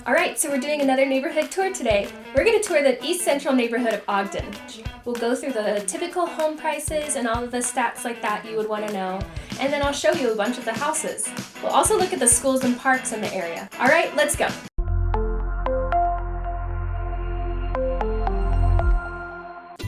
Alright, so we're doing another neighborhood tour today. We're going to tour the East Central neighborhood of Ogden. We'll go through the typical home prices and all of the stats like that you would want to know, and then I'll show you a bunch of the houses. We'll also look at the schools and parks in the area. Alright, let's go!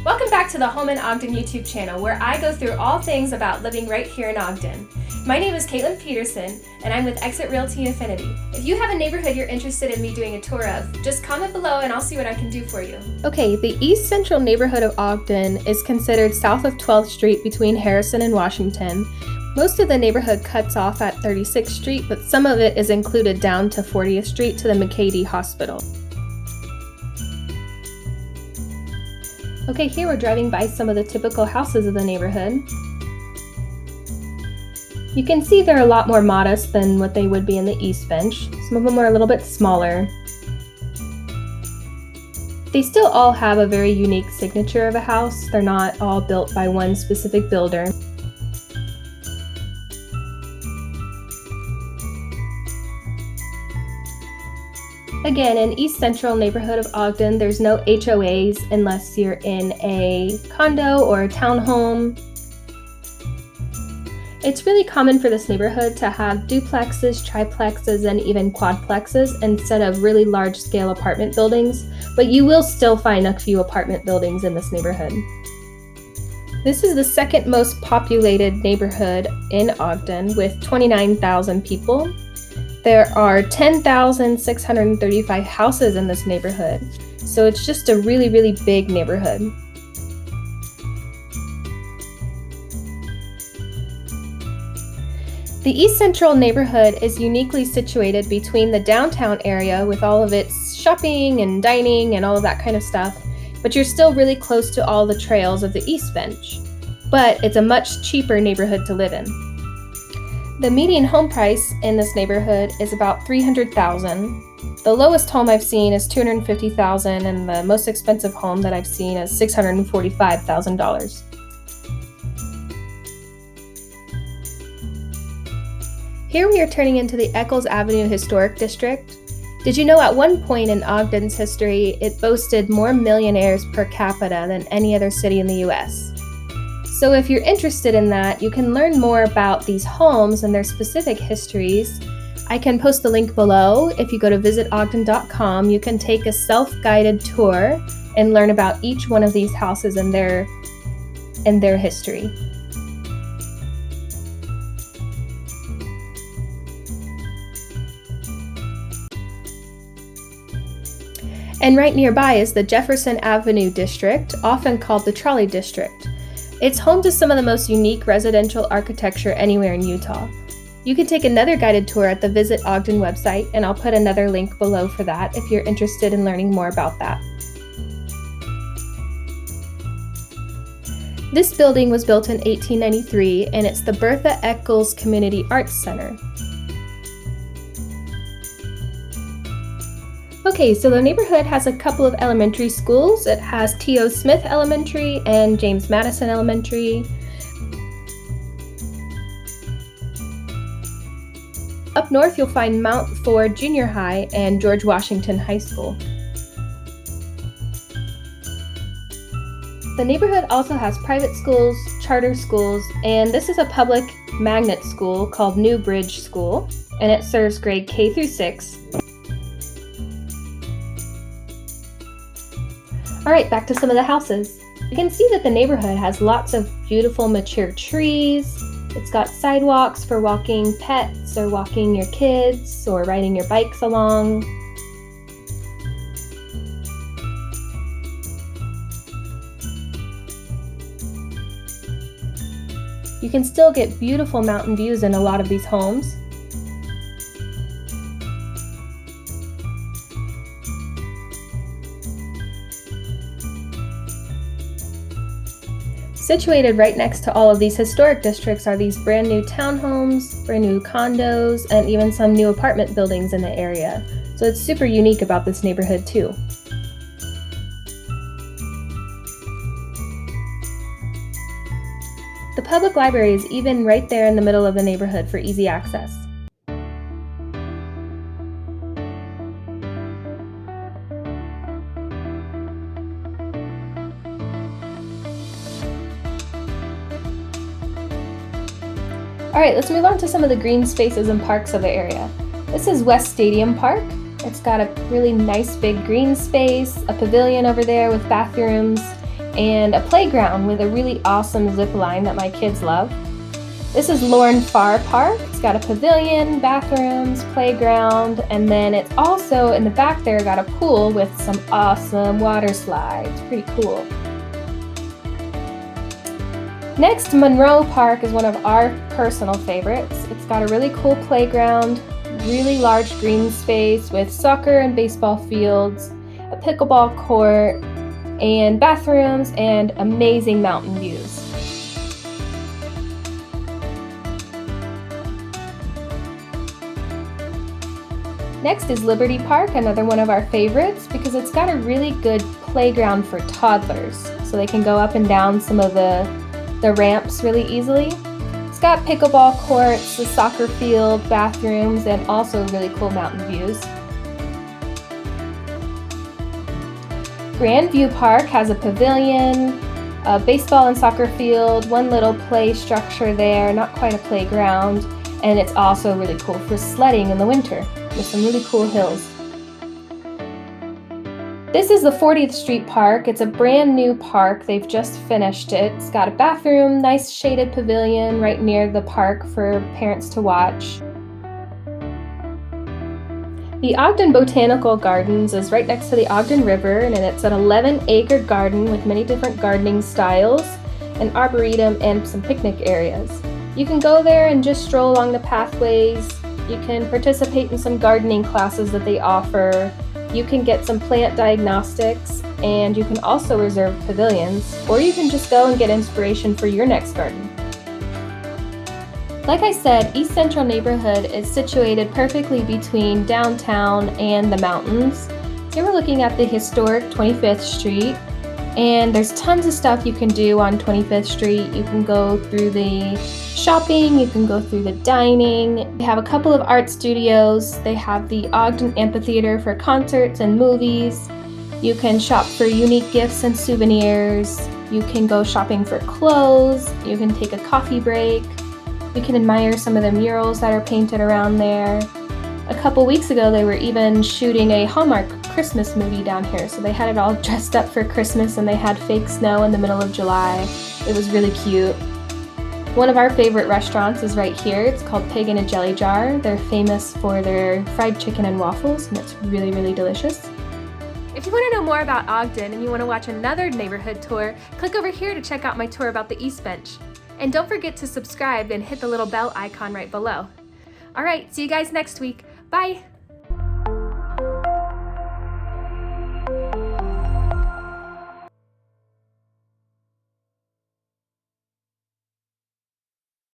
Welcome back to the Home in Ogden YouTube channel, where I go through all things about living right here in Ogden. My name is Petersen, and I'm with Exit Realty Affinity. If you have a neighborhood you're interested in me doing a tour of, just comment below and I'll see what I can do for you. Okay, the East Central neighborhood of Ogden is considered south of 12th Street between Harrison and Washington. Most of the neighborhood cuts off at 36th Street, but some of it is included down to 40th Street to the McCady Hospital. Okay, here we're driving by some of the typical houses of the neighborhood. You can see they're a lot more modest than what they would be in the East Bench. Some of them are a little bit smaller. They still all have a very unique signature of a house. They're not all built by one specific builder. Again, in East Central neighborhood of Ogden, there's no HOAs unless you're in a condo or a townhome. It's really common for this neighborhood to have duplexes, triplexes, and even quadplexes instead of really large-scale apartment buildings, but you will still find a few apartment buildings in this neighborhood. This is the second most populated neighborhood in Ogden with 29,000 people. There are 10,635 houses in this neighborhood, so it's just a really, really big neighborhood. The East Central neighborhood is uniquely situated between the downtown area with all of its shopping and dining and all of that kind of stuff, but you're still really close to all the trails of the East Bench. But it's a much cheaper neighborhood to live in. The median home price in this neighborhood is about $300,000. The lowest home I've seen is $250,000, and the most expensive home that I've seen is $645,000. Here we are turning into the Eccles Avenue Historic District. Did you know at one point in Ogden's history, it boasted more millionaires per capita than any other city in the US? So if you're interested in that, you can learn more about these homes and their specific histories. I can post the link below. If you go to visitogden.com, you can take a self-guided tour and learn about each one of these houses and their history. And right nearby is the Jefferson Avenue District, often called the Trolley District. It's home to some of the most unique residential architecture anywhere in Utah. You can take another guided tour at the Visit Ogden website, and I'll put another link below for that if you're interested in learning more about that. This building was built in 1893, and it's the Bertha Eccles Community Arts Center. Okay, so the neighborhood has a couple of elementary schools. It has T.O. Smith Elementary and James Madison Elementary. Up north, you'll find Mount Ford Junior High and George Washington High School. The neighborhood also has private schools, charter schools, and this is a public magnet school called New Bridge School, and it serves grade K through 6. Alright, back to some of the houses. You can see that the neighborhood has lots of beautiful mature trees. It's got sidewalks for walking pets or walking your kids or riding your bikes along. You can still get beautiful mountain views in a lot of these homes. Situated right next to all of these historic districts are these brand new townhomes, brand new condos, and even some new apartment buildings in the area. So it's super unique about this neighborhood too. The public library is even right there in the middle of the neighborhood for easy access. Alright, let's move on to some of the green spaces and parks of the area. This is West Stadium Park. It's got a really nice big green space, a pavilion over there with bathrooms, and a playground with a really awesome zip line that my kids love. This is Lauren Farr Park. It's got a pavilion, bathrooms, playground, and then it's also in the back there got a pool with some awesome water slides. Pretty cool. Next, Monroe Park is one of our personal favorites. It's got a really cool playground, really large green space with soccer and baseball fields, a pickleball court, and bathrooms, and amazing mountain views. Next is Liberty Park, another one of our favorites because it's got a really good playground for toddlers, so they can go up and down some of the ramps really easily. It's got pickleball courts, a soccer field, bathrooms, and also really cool mountain views. Grandview Park has a pavilion, a baseball and soccer field, one little play structure there, not quite a playground, and it's also really cool for sledding in the winter with some really cool hills. This is the 40th Street Park. It's a brand new park. They've just finished it. It's got a bathroom, nice shaded pavilion right near the park for parents to watch. The Ogden Botanical Gardens is right next to the Ogden River, and it's an 11-acre garden with many different gardening styles, an arboretum, and some picnic areas. You can go there and just stroll along the pathways. You can participate in some gardening classes that they offer. You can get some plant diagnostics, and you can also reserve pavilions, or you can just go and get inspiration for your next garden. Like I said, East Central neighborhood is situated perfectly between downtown and the mountains. Here we're looking at the historic 25th Street, and there's tons of stuff you can do on 25th Street. You can go through the shopping, you can go through the dining. They have a couple of art studios. They have the Ogden Amphitheater for concerts and movies. You can shop for unique gifts and souvenirs. You can go shopping for clothes. You can take a coffee break. You can admire some of the murals that are painted around there. A couple weeks ago, they were even shooting a Hallmark Christmas movie down here, so they had it all dressed up for Christmas, and they had fake snow in the middle of July. It was really cute. One of our favorite restaurants is right here. It's called Pig in a Jelly Jar. They're famous for their fried chicken and waffles, and it's really, really delicious. If you want to know more about Ogden and you want to watch another neighborhood tour, click over here to check out my tour about the East Bench. And don't forget to subscribe and hit the little bell icon right below. All right, see you guys next week. Bye!